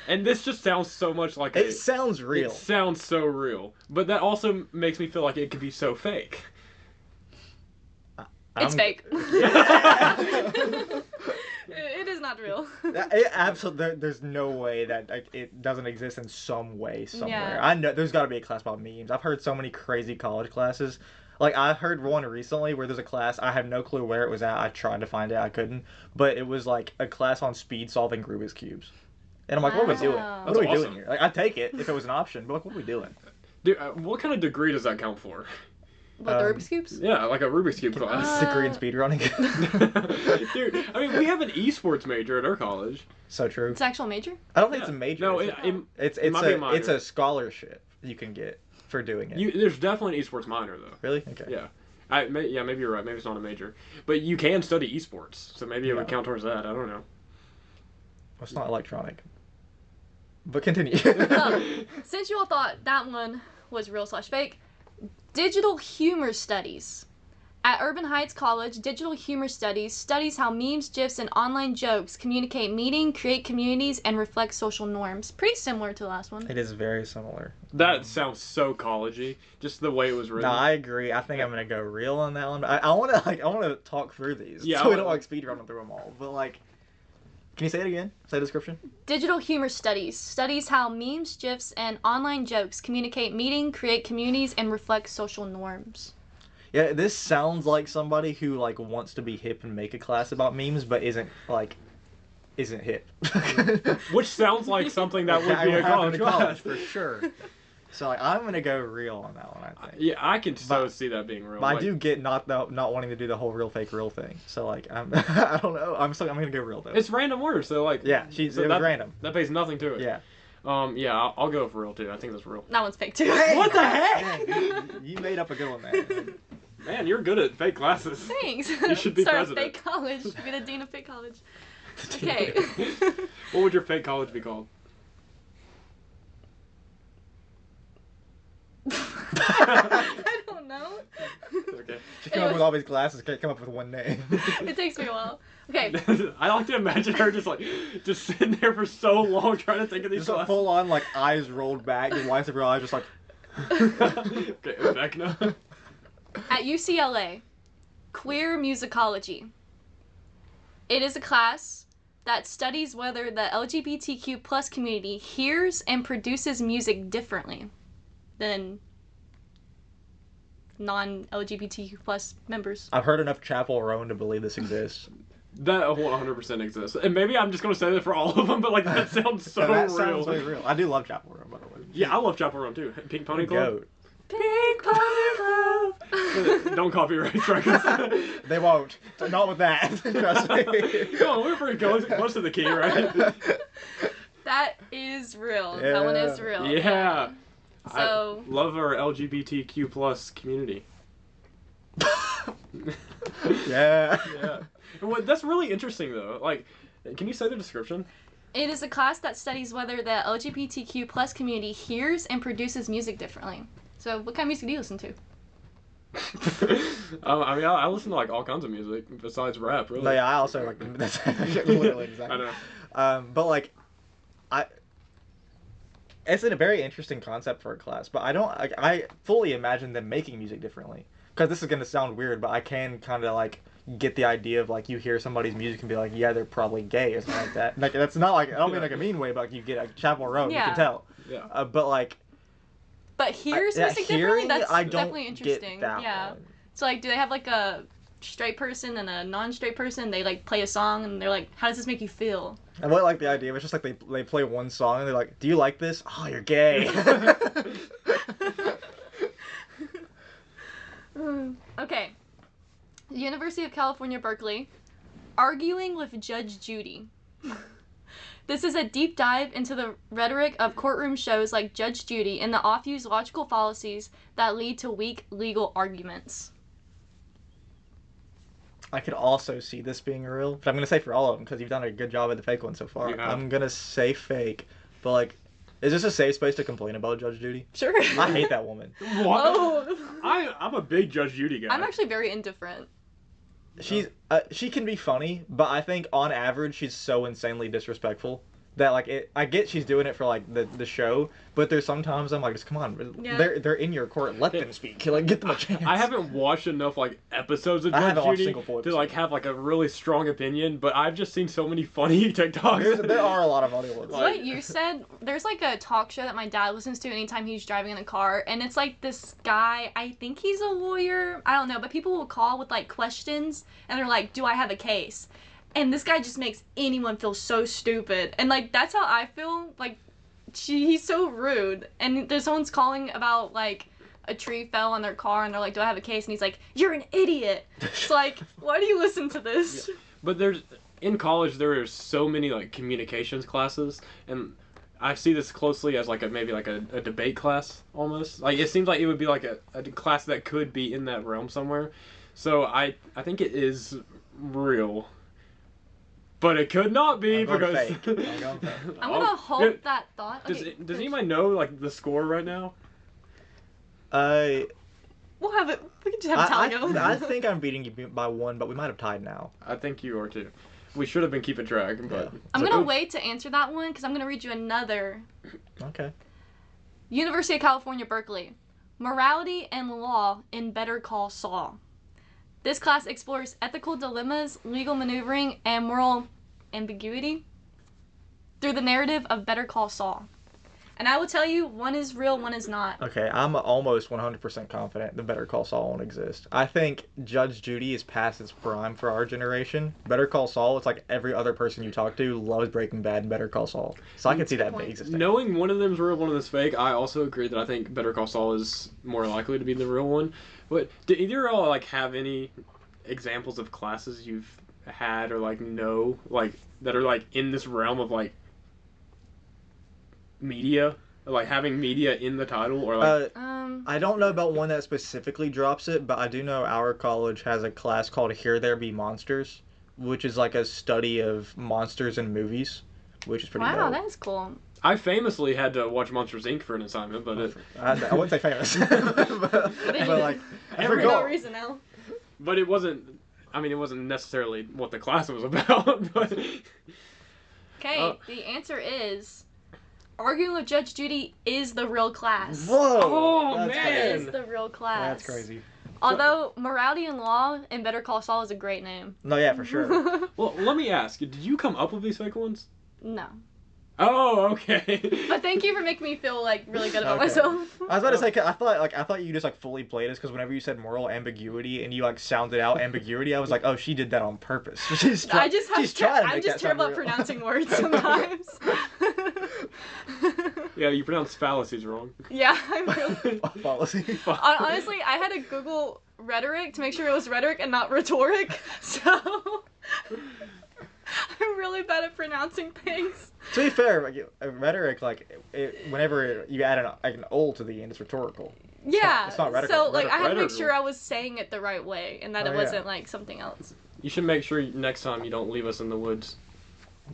And this just sounds so much like It sounds real. It sounds so real, but that also makes me feel like it could be so fake. It's fake. It is not real. Absolutely, there's no way that it doesn't exist in some way somewhere. Yeah. I know there's got to be a class about memes. I've heard so many crazy college classes. Like I heard one recently where there's a class. I have no clue where it was at. I tried to find it. I couldn't. But it was like a class on speed solving Rubik's cubes. And I'm like, what are we doing? Wow. What are we That's doing here? Like I'd take it if it was an option. But like, what are we doing? Dude, what kind of degree does that count for? What, the Rubik's Cubes? Yeah, like a Rubik's Cube class. Degree in speedrunning. Dude, I mean, we have an esports major at our college. So true. It's an actual major? I don't think it's a major. No, it's might be a minor. it's a scholarship you can get for doing it. There's definitely an esports minor though. Really? Okay. Yeah. Maybe you're right. Maybe it's not a major, but you can study esports, so maybe it would count towards that. I don't know. Well, it's not electronic. But continue. Since you all thought that one was real/fake, digital humor studies. At Urban Heights College, digital humor studies how memes, GIFs, and online jokes communicate meaning, create communities, and reflect social norms. Pretty similar to the last one. It is very similar. That sounds so college-y, just the way it was written. No, I agree. I think I'm gonna go real on that one. But I want to talk through these. Yeah, So we don't like speed run through them all. But like, can you say it again? Say the description. Digital humor studies how memes, GIFs, and online jokes communicate meaning, create communities, and reflect social norms. Yeah, this sounds like somebody who like wants to be hip and make a class about memes, but isn't hip. Which sounds like something that would be a college class. for sure. So like, I'm gonna go real on that one. I think. Yeah, I can see that being real. But I do get not wanting to do the whole real fake real thing. So like, I don't know. I'm gonna go real though. It's random words, so like. Yeah, it was random. That pays nothing to it. Yeah. Yeah, I'll go for real too. I think that's real. That one's fake too. What the heck? Dang, you made up a good one there. Man, you're good at fake classes. Thanks. You should be Start president. a fake college. Be the dean of fake college. Okay. What would your fake college be called? I don't know. Okay. She came up with all these classes, can't come up with one name. It takes me a while. Okay. I like to imagine her just sitting there for so long trying to think of these Just a classes. full on like eyes rolled back, and whites of her eyes just like. Okay, Vecna. At UCLA, queer musicology. It is a class that studies whether the LGBTQ plus community hears and produces music differently than non-LGBTQ plus members. I've heard enough Chapel Roan to believe this exists. That 100% exists. And maybe I'm just going to say that for all of them, but like that sounds so that real. sounds very real. I do love Chapel Roan, by the way. Yeah, I love Chapel Run too. Pink Pony Club. Goat. Pink Pony Club. Don't copyright strike us. They won't. Not with that. Trust me. Come on, we're pretty close to the key, right? That is real. That one is real. Yeah. So I love our LGBTQ plus community. Yeah. Yeah. Well, that's really interesting though. Like, can you say the description? it is a class that studies whether the LGBTQ plus community hears and produces music differently. So what kind of music do you listen to? I mean, I listen to like all kinds of music besides rap, really. No, yeah, I also like that's literally exactly. I know. But like, it's a very interesting concept for a class. But I don't. I fully imagine them making music differently. Because this is gonna sound weird, but I can kind of like get the idea of like you hear somebody's music and be like, yeah, they're probably gay or something like that. Like that's not like I don't mean like a mean way, but like you get like Chapel Road, you Yeah. can tell. Yeah. But like. But here's Yeah, music differently. That's I don't definitely interesting. Get that Yeah. one. So like, do they have like a straight person and a non-straight person? They like play a song and they're like, how does this make you feel? I really like the idea. It's just like they play one song and they're like, "Do you like this? Oh, you're gay." Okay. University of California, Berkeley. Arguing with Judge Judy. This is a deep dive into the rhetoric of courtroom shows like Judge Judy and the oft-used logical fallacies that lead to weak legal arguments. I could also see this being real, but I'm gonna say for all of them because you've done a good job at the fake one so far. Yeah. I'm gonna say fake, but like, is this a safe space to complain about Judge Judy? Sure. I hate that woman. What? Oh. I'm a big Judge Judy guy. I'm actually very indifferent. She can be funny, but I think on average she's so insanely disrespectful that like I get she's doing it for like the show, but there's sometimes I'm like, just come on, Yeah. they're in your court, let them speak, like get them a chance. I haven't watched enough like episodes of I Judge haven't watched a Judy single full to episode. like have like a really strong opinion, but I've just seen so many funny TikToks. There are a lot of funny ones. Like- What you said, there's like a talk show that my dad listens to anytime he's driving in a car, and it's like this guy, I think he's a lawyer, I don't know, but people will call with like questions, and they're like, do I have a case? And this guy just makes anyone feel so stupid. And like, that's how I feel. Like, he's so rude. And there's someone's calling about like a tree fell on their car, and they're like, do I have a case? And he's like, you're an idiot. It's like, why do you listen to this? But in college there are so many like communications classes, and I see this closely as like maybe like a debate class almost. Like it seems like it would be like a class that could be in that realm somewhere. So I think it is real. But it could not be I'm going because fake. I'm going fake. I'm gonna hold that thought. Does Okay, does anybody know like the score right now? We'll have it. We can just have a tally go. I think I'm beating you by one, but we might have tied now. I think you are too. We should have been keeping track, but I'm gonna wait to answer that one because I'm gonna read you another. Okay. University of California, Berkeley. Morality and law in Better Call Saul. This class explores ethical dilemmas, legal maneuvering, and moral ambiguity through the narrative of Better Call Saul. And I will tell you, one is real, one is not. Okay, I'm almost 100% confident the Better Call Saul won't exist. I think Judge Judy is past its prime for our generation. Better Call Saul, it's like every other person you talk to loves Breaking Bad and Better Call Saul. So I can see that existing. knowing one of them is real, one of them is fake, I also agree that I think Better Call Saul is more likely to be the real one. But do either of y'all like have any examples of classes you've had or like know like that are like in this realm of like media, or, like having media in the title, or like I don't know about one that specifically drops it, but I do know our college has a class called Here There Be Monsters, which is like a study of monsters in movies, which is pretty Wow, dope. that is cool. I famously had to watch Monsters Inc. for an assignment, but I wouldn't say famous, but like For pretty no cool. reason now. but it wasn't. I mean, it wasn't necessarily what the class was about. But Okay, the answer is arguing with Judge Judy is the real class. Whoa! Oh, That's man. It crazy. is the real class. That's crazy. Although morality and law in Better Call Saul is a great name. No, yeah, for sure. well, let me ask: did you come up with these fake ones? No. Oh, okay. But thank you for making me feel like really good about Okay. myself. I was about to say, 'cause I thought you just like fully played us because whenever you said moral ambiguity and you like sounded out ambiguity, I was like, oh, she did that on purpose. She's I just have she's trying to I'm make just that sound terrible at real. pronouncing words sometimes. Yeah, you pronounce fallacies wrong. Yeah, I'm really. Fallacy. Honestly, I had to Google rhetoric to make sure it was rhetoric and not rhetoric. So I'm really bad at pronouncing things. To be fair, like, rhetoric, like whenever you add an "ol" to the end, it's rhetorical. Yeah. it's not rhetorical. So like I had to make Rhetorical. sure I was saying it the right way and that Oh, it yeah. wasn't like something else. You should make sure next time you don't leave us in the woods.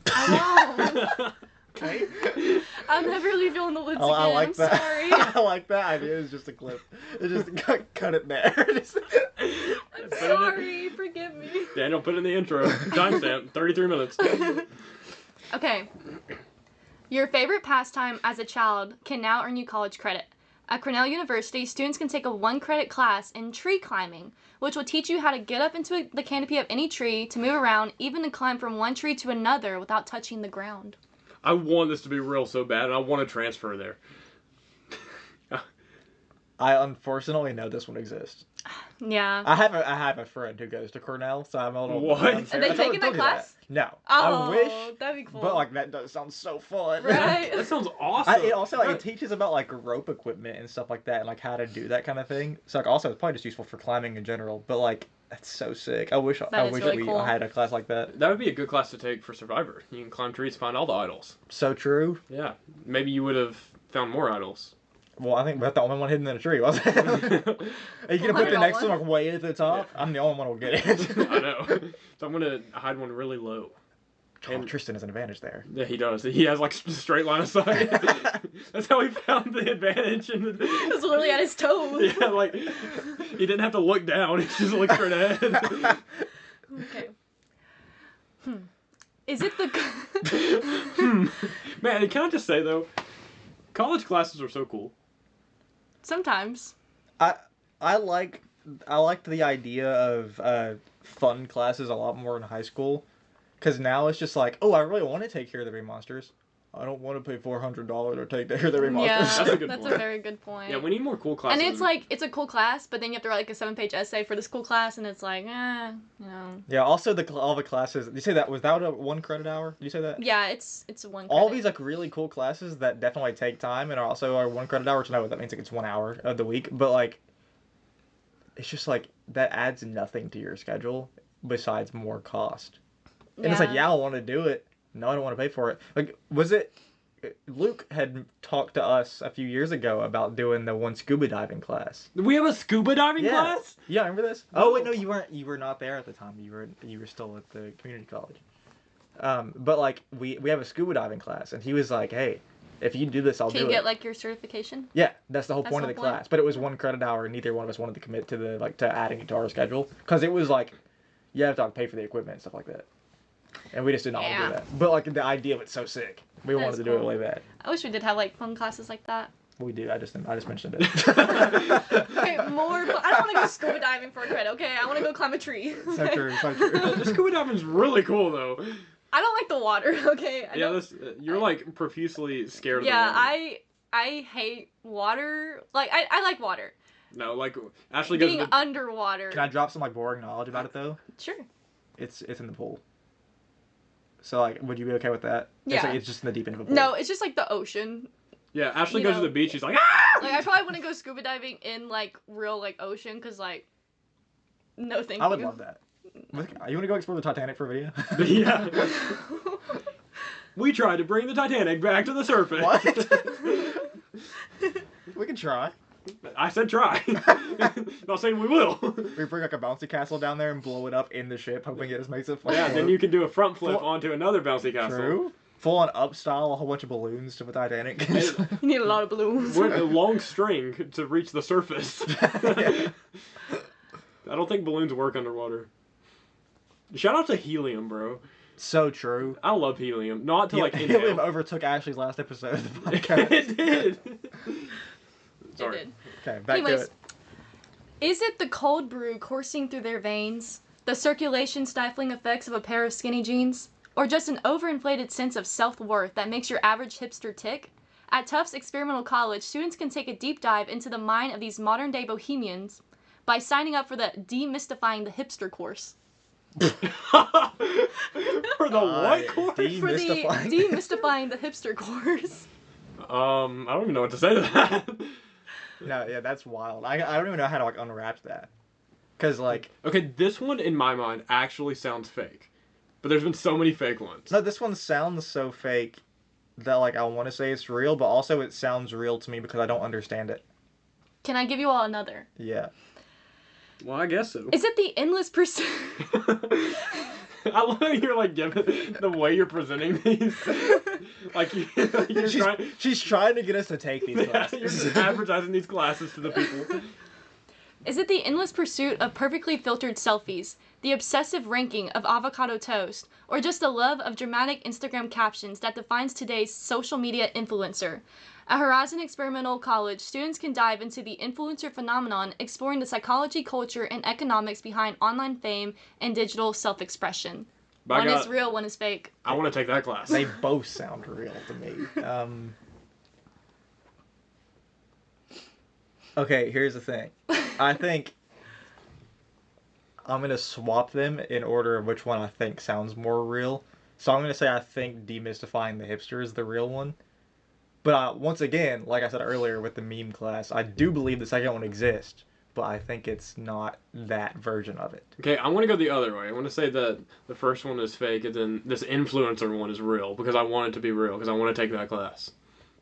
I know. Okay. I'll never leave you on the woods Oh, again. I like I'm that. sorry. I like that idea. It's just a clip. It just cut it there. I'm sorry. Forgive me. Daniel, put it in the intro. Timestamp, 33 minutes. Okay. Your favorite pastime as a child can now earn you college credit. At Cornell University, students can take a 1-credit class in tree climbing, which will teach you how to get up into the canopy of any tree, to move around, even to climb from one tree to another without touching the ground. I want this to be real so bad, and I want to transfer there. I unfortunately know this one exists. Yeah. I have a friend who goes to Cornell, so I'm a little. What? unfair. Are they I told taking that you class? No. Oh, I wish. that'd be cool. But like that does sound so fun. Right. That sounds awesome. It also it teaches about like rope equipment and stuff like that, and like how to do that kind of thing. So like also it's probably just useful for climbing in general. But like that's so sick. I wish really we cool. had a class like that. That would be a good class to take for Survivor. You can climb trees, find all the idols. So true. Yeah. Maybe you would have found more idols. Well, I think we're the only one hidden in a tree, wasn't it? Are you gonna put the next one like way at the top? Yeah. I'm the only one who'll get it. I know. So I'm gonna hide one really low. Oh, Tristan has an advantage there. Yeah, he does. He has like straight line of sight. That's how he found the advantage. It was literally at his toes. Yeah, like he didn't have to look down. He just looked straight ahead. Okay. Is it the... Man, can I just say though, college classes are so cool. Sometimes. I liked the idea of fun classes a lot more in high school, because now it's just like, oh, I really want to take care of the Ring Monsters. I don't want to pay $400 to take care of the Ring Monsters. Yeah, That's a good that's point. a very good point. Yeah, we need more cool classes. And it's like, it's a cool class, but then you have to write like a 7-page essay for this cool class, and it's like, you know. Yeah. Also, all the classes. Did you say that was that a 1 credit hour? Did you say that? Yeah, it's a 1 credit. All these like really cool classes that definitely take time and also are 1 credit hour. Which I know that means like it's 1 hour of the week, but like, it's just like that adds nothing to your schedule besides more cost. And it's like, yeah, I want to do it. No, I don't want to pay for it. Like, was it Luke had talked to us a few years ago about doing the 1 scuba diving class. We have a scuba diving class? Yeah, remember this? No. Oh wait, no, you weren't. You were not there at the time. You were still at the community college. But like we have a scuba diving class, and he was like, "Hey, if you do this, I'll do it." Can you get like your certification? Yeah, that's the whole That's point the of the whole point? class. But it was 1 credit hour, and neither one of us wanted to commit to to adding it to our schedule, because it was like you have to pay for the equipment and stuff like that. And we just did not want to Yeah. do that. But like the idea of it's so sick. We That wanted is to do it cool. way bad. I wish we did have like fun classes like that. We do. I just mentioned it. Okay, more. I don't want to go scuba diving for a credit. Okay, I want to go climb a tree. So okay? true. So true. The scuba diving's really cool though. I don't like the water. Okay. I Yeah, don't- you're like profusely scared of Yeah, the water. I hate water. Like I like water. No, like Ashley goes Being to the... underwater. Can I drop some like boring knowledge about it though? Sure. It's in the pool. So like, would you be okay with that? Yeah. It's, like, it's just in the deep end of a pool. No, it's just like the ocean. Yeah, Ashley You goes to know. the beach. She's like, ah! Like I probably wouldn't go scuba diving in like real like ocean, cause like, no thank you. I would love that. You want to go explore the Titanic for a video? Yeah. We tried to bring the Titanic back to the surface. What? We can try. I said try. Not saying we will. We bring like a bouncy castle down there and blow it up in the ship, hoping it just makes it fly. Yeah, then you can do a front flip Well, onto another bouncy castle. True. Full on up style, a whole bunch of balloons to the Titanic. You need a lot of balloons. We're a long string to reach the surface. Yeah. I don't think balloons work underwater. Shout out to helium, bro. So true. I love helium. Not to like Helium inhale. overtook Ashley's last episode of the podcast. It did. It Sorry. did. Okay, back to Anyways, it. is it the cold brew coursing through their veins, the circulation stifling effects of a pair of skinny jeans, or just an overinflated sense of self-worth that makes your average hipster tick? At Tufts Experimental College, students can take a deep dive into the mind of these modern-day bohemians by signing up for the Demystifying the Hipster course. For the what course? For the Demystifying. Demystifying the Hipster course. I don't even know what to say to that. No, yeah, that's wild. I don't even know how to like unwrap that. Cause like, Okay, this one in my mind actually sounds fake. But there's been so many fake ones. no, this one sounds so fake that like I want to say it's real, but also it sounds real to me because I don't understand it. Can I give you all another? Yeah. Well, I guess so. Is it the endless pursuit? I love how you're like giving the way you're presenting these. Like you're she's trying to get us to take these you're classes. just advertising these classes to the people. Is it the endless pursuit of perfectly filtered selfies, the obsessive ranking of avocado toast, or just the love of dramatic Instagram captions that defines today's social media influencer? At Horizon Experimental College, students can dive into the influencer phenomenon, exploring the psychology, culture, and economics behind online fame and digital self-expression. One is real, one is fake. I want to take that class. They both sound real to me. Okay, here's the thing. I think I'm going to swap them in order of which one I think sounds more real. So I'm going to say I think demystifying the hipster is the real one. But once again, like I said earlier with the meme class, I do believe the second one exists, but I think it's not that version of it. Okay, I want to go the other way. I want to say that the first one is fake, and then this influencer one is real, because I want it to be real, because I want to take that class.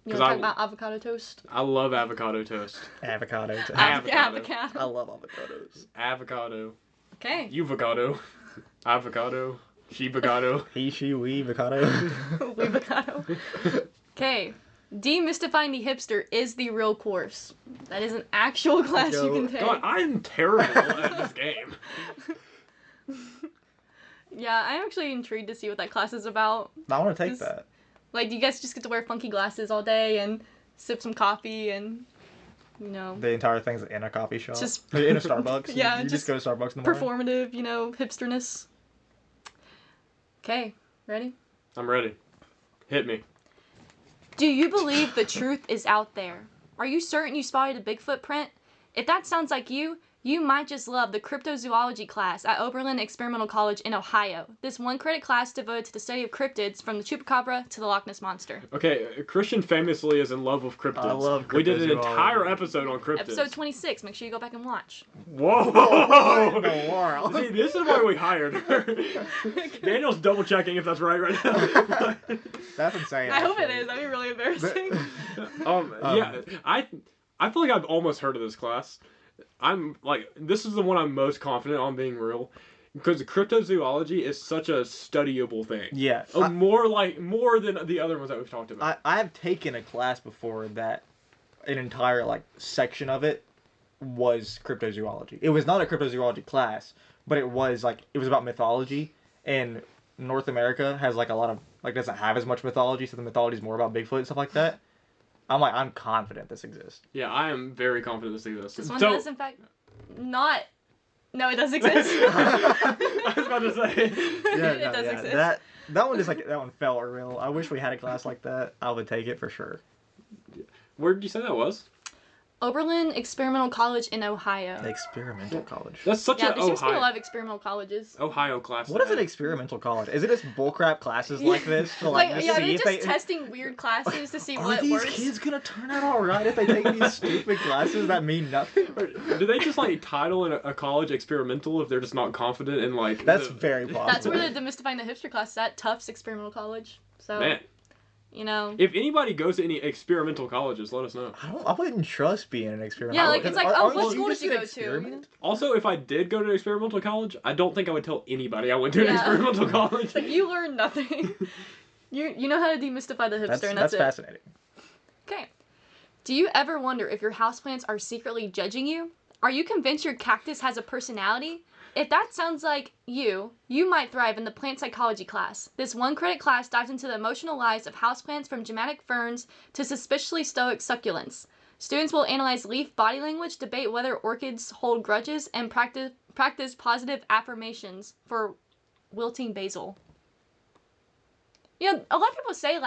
You want to talk about avocado toast? I love avocado toast. Avocado. Avocado. I love avocados. Avocado. Okay. Avocado. Avocado. She-avocado. He, she, we, avocado. Avocado. Okay. Demystifying the hipster is the real course. That is an actual class you can take. God, I'm terrible at this game. Yeah, I'm actually intrigued to see what that class is about. I want to take that. Like, do you guys just get to wear funky glasses all day and sip some coffee and, you know... The entire thing's in a coffee shop? Just... In a Starbucks? Yeah, you just go to Starbucks in the morning? Performative, you know, hipsterness. Okay, ready? I'm ready. Hit me. Do you believe the truth is out there? Are you certain you spotted a Bigfoot print? If that sounds like you, you might just love the Cryptozoology class at Oberlin Experimental College in Ohio. This one-credit class devoted to the study of cryptids from the Chupacabra to the Loch Ness Monster. Okay, Christian famously is in love with cryptids. I love cryptozoology. We did an entire episode on cryptids. Episode 26. Make sure you go back and watch. Whoa! What in the world? See, this is why we hired her. Daniel's double-checking if that's right now. That's insane. I hope it actually. is. That'd be really embarrassing. Yeah, I feel like I've almost heard of this class. I'm like, this is the one I'm most confident on being real, because cryptozoology is such a studyable thing. Yeah. More than the other ones that we've talked about. I have taken a class before that an entire like section of it was cryptozoology. It was not a cryptozoology class, but it was about mythology, and North America has like a lot of doesn't have as much mythology, so the mythology is more about Bigfoot and stuff like that. I'm confident this exists. Yeah, I am very confident this exists. This one does, in fact, not... No, it does exist. I was about to say. It does exist. That one that one felt real. I wish we had a class like that. I would take it for sure. Where did you say that was? Oberlin Experimental College in Ohio. Experimental college. That's such there an seems to be a Ohio, lot of experimental colleges. Ohio class. What is an experimental college? Is it just bullcrap classes like this to see they're if just testing weird classes to see what Are these works. kids gonna turn out alright if they take these stupid classes that mean nothing? Do they just title a college experimental if they're just not confident in That's very possible. That's where the Demystifying the Hipster class is at, Tufts Experimental College. So, Man, you know. if anybody goes to any experimental colleges, let us know. I wouldn't trust being an experimental. Yeah, like it's like, Aren't what you school did just you an go experiment? to? Also, if I did go to an experimental college, I don't think I would tell anybody I went to an Yeah. experimental college. Like you learned nothing. You know how to demystify the hipster, and that's it. Fascinating. Okay. Do you ever wonder if your houseplants are secretly judging you? Are you convinced your cactus has a personality? If that sounds like you might thrive in the plant psychology class. This one-credit class dives into the emotional lives of houseplants from dramatic ferns to suspiciously stoic succulents. Students will analyze leaf body language, debate whether orchids hold grudges, and practice positive affirmations for wilting basil. You know, a lot of people say,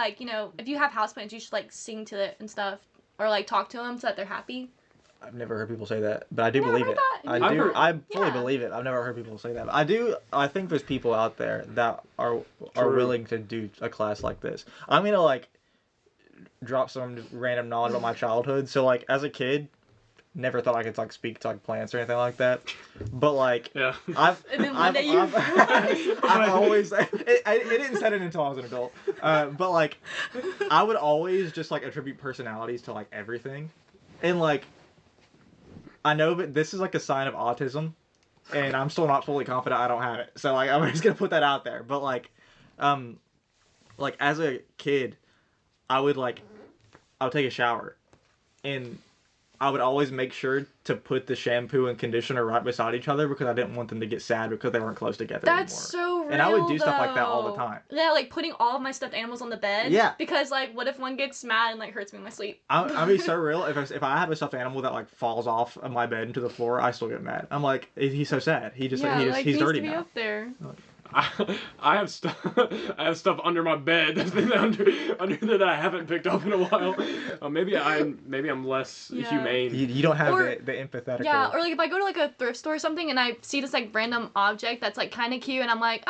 if you have houseplants, you should, sing to it and stuff. Or, talk to them so that they're happy. I've never heard people say that, but I do Never believe heard it. that? I fully Yeah. believe it. I've never heard people say that. But I think there's people out there that are True. willing to do a class like this. I'm gonna drop some random knowledge about my childhood. So as a kid, never thought I could speak to plants or anything like that. But Yeah. And then one day you... I've always it didn't set in until I was an adult. But I would always just attribute personalities to everything, and I know, but this is a sign of autism. and I'm still not fully confident I don't have it. So like I'm just gonna put that out there. But like as a kid, I would take a shower, and I would always make sure to put the shampoo and conditioner right beside each other because I didn't want them to get sad because they weren't close together That's anymore. so real, And I would do though. stuff like that all the time. Yeah, like putting all of my stuffed animals on the bed. Yeah. Because, like, what if one gets mad and, like, hurts me in my sleep? I'll be so real. If I have a stuffed animal that, like, falls off of my bed into the floor, I still get mad. I'm like, he's so sad. He's needs dirty to be now. up there. I have stuff. I have stuff under my bed that's been under there that I haven't picked up in a while. Maybe I'm less humane. You don't have the empathetic. Yeah, or like if I go to like a thrift store or something and I see this like random object that's like kind of cute and I'm like,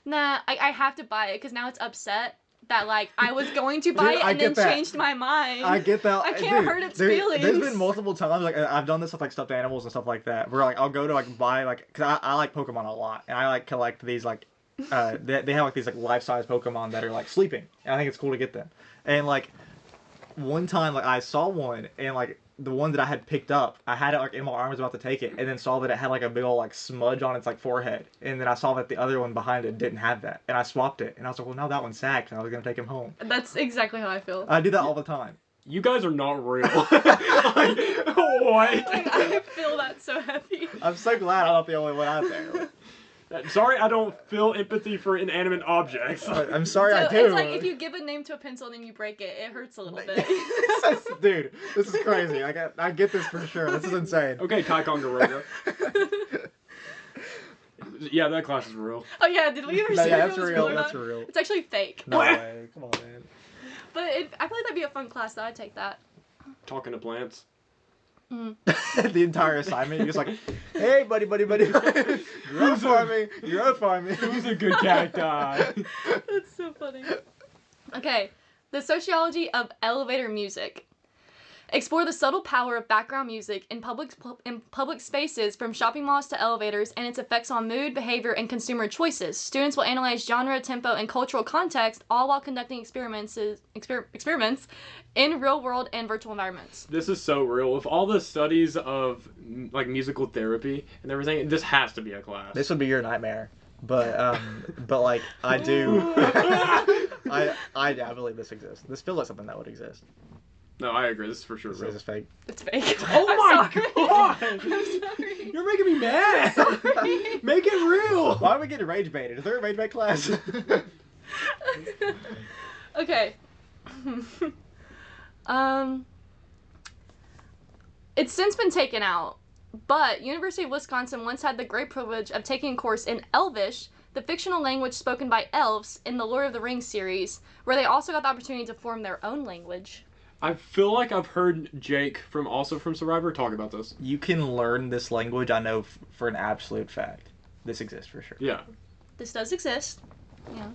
nah, I have to buy it because now it's upset that like I was going to buy it and then changed my mind. I get that. I can't hurt its feelings. There's been multiple times like I've done this with like stuffed animals and stuff like that where like I'll go to like buy like because I like Pokemon a lot and I like collect these like they have like these like life-size Pokemon that are like sleeping and I think it's cool to get them. And like one time like I saw one and like the one that I had picked up, I had it like in my arms about to take it, and then saw that it had like a big old like smudge on its like forehead, and then I saw that the other one behind it didn't have that, and I swapped it, and I was like, well, now that one's sacked, and I was gonna take him home. That's exactly how I feel. I do that all the time. You guys are not real. Like, what? Like, I feel that so heavy. I'm so glad I'm not the only one out there. Sorry, I don't feel empathy for inanimate objects. I'm sorry, So I do. it's like if you give a name to a pencil and then you break it, it hurts a little bit. Dude, this is crazy. I get this for sure. This is insane. Okay, Ticonderoga. Yeah, that class is real. Oh yeah, did we ever see Yeah, if that's it was real. or That's not? real. It's actually fake. No way. Come on, man. But I feel like that'd be a fun class though. I'd take that. Talking to plants. The entire assignment, you're just like, hey, buddy. Grow for me. Who's a good cacti? That's so funny. Okay, the sociology of elevator music. Explore the subtle power of background music in public spaces from shopping malls to elevators and its effects on mood, behavior, and consumer choices. Students will analyze genre, tempo, and cultural context, all while conducting experiments in real-world and virtual environments. This is so real. With all the studies of like musical therapy and everything, this has to be a class. This would be your nightmare. But like I do, I believe this exists. This feels like something that would exist. No, I agree. This is for sure This real. is fake. It's fake. Oh my god! I'm sorry. You're making me mad! Sorry. Make it real! Why are we getting rage baited? Is there a rage bait class? Okay. It's since been taken out, but University of Wisconsin once had the great privilege of taking a course in Elvish, the fictional language spoken by elves in the Lord of the Rings series, where they also got the opportunity to form their own language. I feel like I've heard Jake from Survivor talk about this. You can learn this language, I know for an absolute fact. This exists for sure. Yeah. This does exist. Yeah.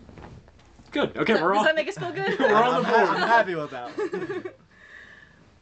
Good. Okay, Does that make us feel good? We're on the board. I'm happy with that one.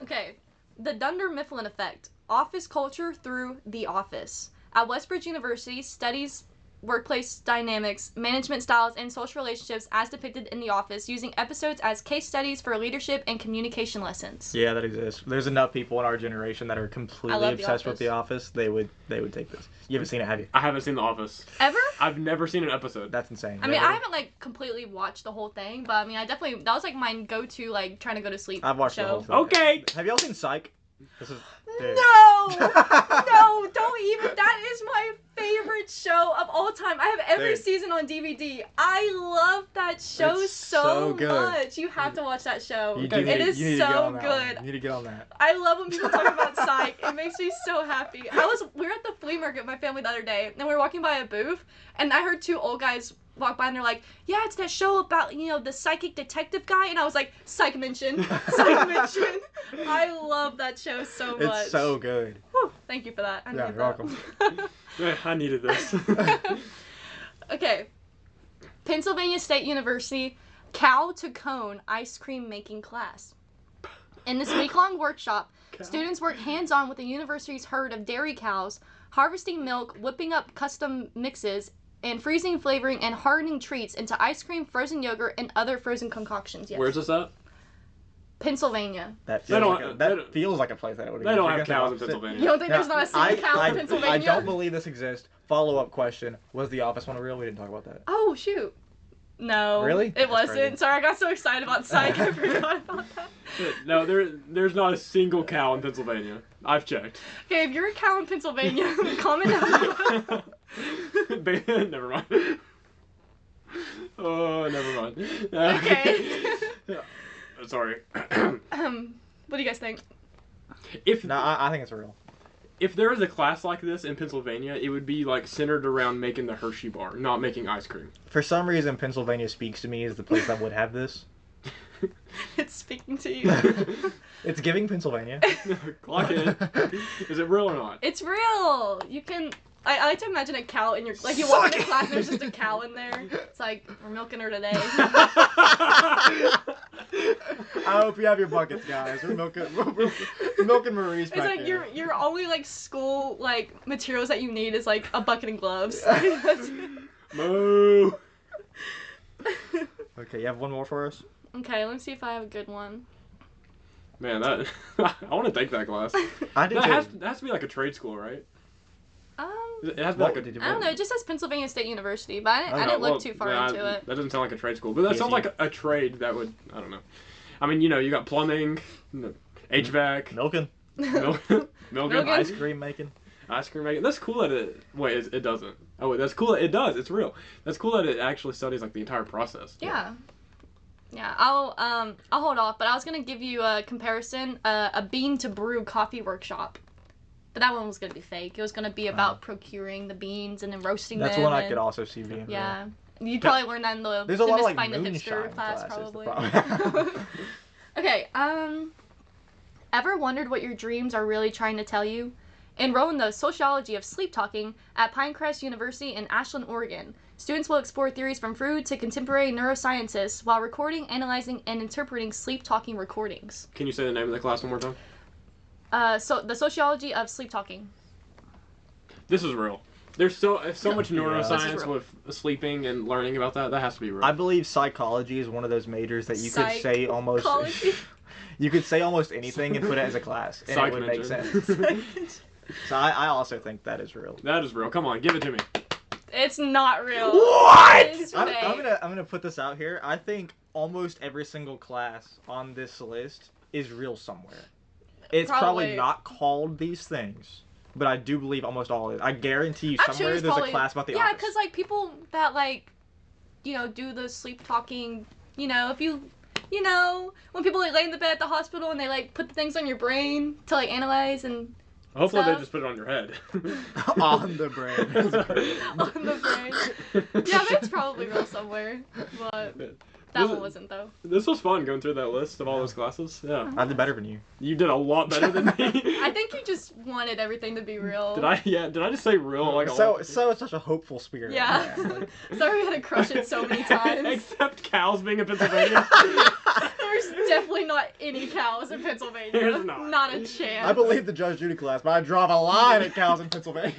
Okay. The Dunder Mifflin Effect. Office culture through The Office. At Westbridge University, studies workplace dynamics, management styles, and social relationships as depicted in The Office, using episodes as case studies for leadership and communication lessons. Yeah, that exists. There's enough people in our generation that are completely obsessed with The Office. They would take this. You haven't seen it, have you? I haven't seen The Office. Ever? I've never seen an episode. That's insane. I mean, I haven't like completely watched the whole thing, but I mean, that was like my go-to like trying to go to sleep I've watched show. the whole thing. Okay. Have y'all seen Psych? This is dude. No! No, don't even. That is my favorite show of all time. I have every Dude. season on DVD. I love that show It's so so good. much. You have to watch that show. You It is need to get so on that good. one. You need to get on that. I love when people talk about Psych. It makes me so happy. We were at the flea market with my family the other day, and we were walking by a booth, and I heard two old guys walk by, and they're like, yeah, it's that show about, the psychic detective guy, and I was like, Psych mention. Psych mention. I love that show so much. It's so good. Whew, thank you for that. I Yeah, needed you're that. welcome. Yeah, I needed this. Okay. Pennsylvania State University cow to cone ice cream making class. In this week-long workshop, students work hands-on with the university's herd of dairy cows, harvesting milk, whipping up custom mixes, and freezing, flavoring, and hardening treats into ice cream, frozen yogurt, and other frozen concoctions. Yes. Where's this at? Pennsylvania. That They feels, don't- that feels like a place that I would They don't have You're cows gonna in say Pennsylvania. You don't think there's not a single cow in Pennsylvania? I don't believe this exists. Follow-up question. Was the Office one real? We didn't talk about that. Oh, shoot. No. Really? It That's wasn't. crazy. Sorry, I got so excited about psych, I forgot about that. No, there's not a single cow in Pennsylvania. I've checked. Okay, if you're a cow in Pennsylvania, comment down below. Never mind. Oh, never mind. Okay. Sorry. What do you guys think? If No, I think it's real. if there was a class like this in Pennsylvania, it would be like centered around making the Hershey bar, not making ice cream. For some reason, Pennsylvania speaks to me as the place that would have this. It's speaking to you. It's giving Pennsylvania. Clock in. Is it real or not? It's real. You can. I like to imagine a cow in your like you walk into class and there's just a cow in there. It's like we're milking her today. I hope you have your buckets, guys. We're milking Marie's It's back like here. your only like school like materials that you need is like a bucket and gloves. Moo. Okay, you have one more for us? Okay, let me see if I have a good one. Man, that I want to take that class. I did That too. has to be like a trade school, right? Um, It has to be What like a. did you I don't know. It just says Pennsylvania State University, but I Oh, didn't well, look too far yeah, into it. That doesn't sound like a trade school, but that sounds like a trade that would. I don't know. I mean, you got plumbing, HVAC, Milking. milking, Milking. Ice cream making. ice cream making. That's cool that it. Wait, it doesn't. Oh wait, that's cool. It does. It's real. That's cool that it actually studies like the entire process. Yeah. Yeah, I'll hold off, but I was gonna give you a comparison, a bean to brew coffee workshop, but that one was gonna be fake. It was gonna be about procuring the beans and then roasting That's them. one I and- could also see being real. Yeah, you'd probably learn that in the There's a lot of like Find the moonshine Hipster Class, classes, the probably. problem. Okay, ever wondered what your dreams are really trying to tell you? Enroll in the Sociology of Sleep Talking at Pinecrest University in Ashland, Oregon. Students will explore theories from Freud to contemporary neuroscientists while recording, analyzing, and interpreting sleep-talking recordings. Can you say the name of the class one more time? So the Sociology of Sleep Talking. This is real. There's so much Yeah. neuroscience This is real. with sleeping and learning about that. That has to be real. I believe psychology is one of those majors that you could say almost. Psychology. You could say almost anything and put it as a class, and it would make Psych sense. So I also think that is real. That is real. Come on, give it to me. It's not real. What? It's I'm fake. gonna put this out here. I think almost every single class on this list is real somewhere. It's probably Probably. not called these things, but I do believe almost all of it. I guarantee you I'm sure somewhere there's there's probably, a class about the yeah, office. because like people that like, do the sleep talking. If you, when people like lay in the bed at the hospital and they like put the things on your brain to like analyze and Hopefully they stuff. just put it on your head. On the brain. on the brain. Yeah, but it's probably real somewhere. But that one wasn't though. This was fun going through that list of all those classes. Yeah. I did better than you. You did a lot better than me. I think you just wanted everything to be real. Did I? Yeah. Did I just say real? Like So it's such a hopeful spirit. Yeah. Like, Sorry we had to crush it so many times. Except cows being in Pennsylvania. There's definitely not any cows in Pennsylvania. There's not. a chance. I believe the Judge Judy class, but I draw a line at cows in Pennsylvania.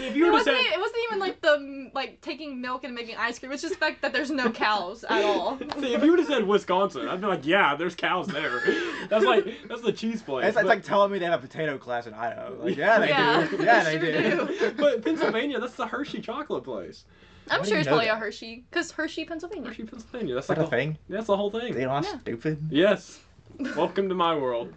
If you It were to say, wasn't even like the taking milk and making ice cream. It's just the fact that there's no cows at all. see, if you would have said Wisconsin, I'd be like, yeah, there's cows there. That's the cheese place. It's like telling me they have a potato class in Idaho. Like, yeah, they Yeah, do. Yeah, they sure do. But Pennsylvania, that's the Hershey chocolate place. I'm How do sure you it's know probably that? a Hershey, because Hershey, Pennsylvania. Hershey, Pennsylvania. That's Is that like a thing? That's the whole thing. They are Yeah. stupid. Yes. Welcome to my world.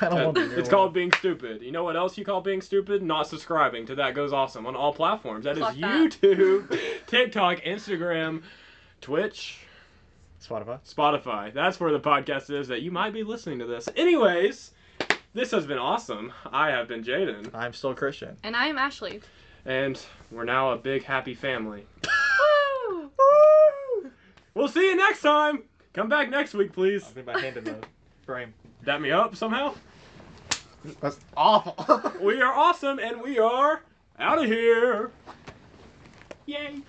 I don't want to be It's called being stupid. You know what else you call being stupid? Not subscribing to That Goes Awesome on all platforms. That is Fuck that. YouTube, TikTok, Instagram, Twitch, Spotify. That's where the podcast is that you might be listening to this. Anyways, this has been awesome. I have been Jayden. I'm still Christian. And I am Ashley. And we're now a big happy family. Woo! We'll see you next time. Come back next week, please. I'll get my hand in the frame. Dap me up somehow. That's awful. We are awesome and we are out of here. Yay.